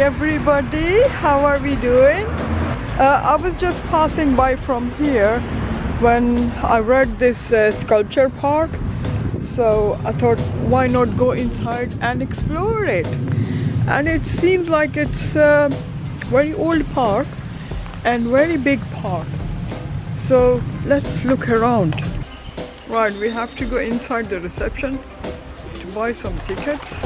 everybody, how are we doing? I was just passing by from here when I read this sculpture park, so I thought why not go inside and explore it. And it seems like it's a very old park and very big park, so let's look around. Right, we have to go inside the reception to buy some tickets.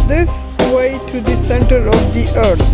This way to the center of the earth.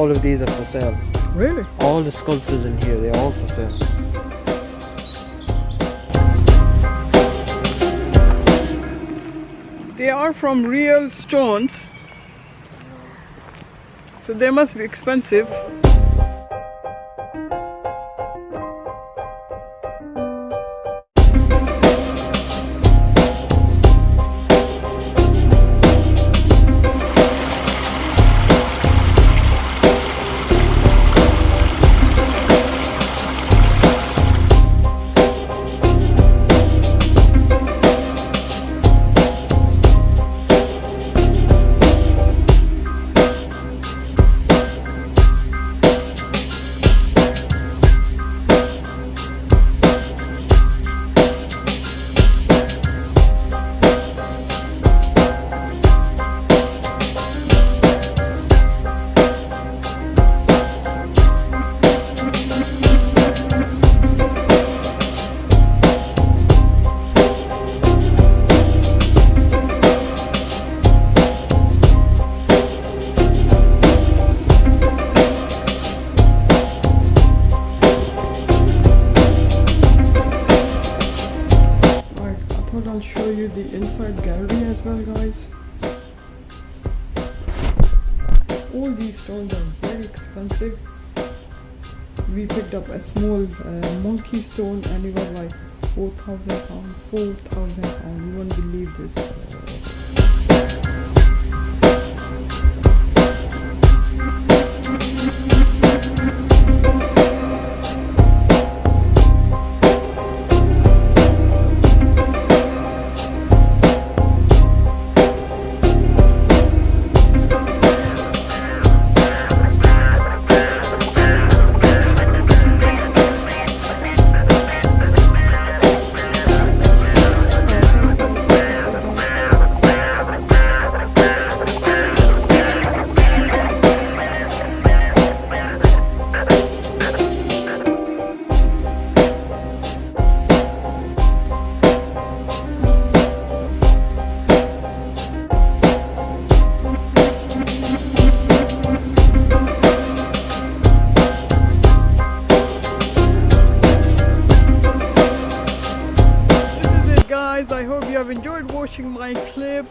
all of these are for sale. Really? All the sculptures in here, they're all for sale. They are from real stones, so they must be expensive. I'll show you the inside gallery as well, guys. All these stones are very expensive. We picked up a small monkey stone and it was like £4,000. £4,000. You won't believe this. I hope you have enjoyed watching my clip,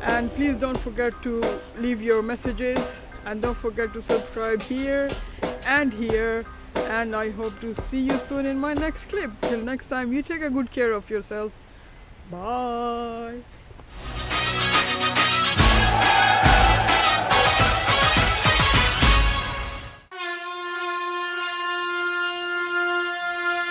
and please don't forget to leave your messages and don't forget to subscribe here and here, and I hope to see you soon in my next clip. Till next time, you take a good care of yourself. Bye.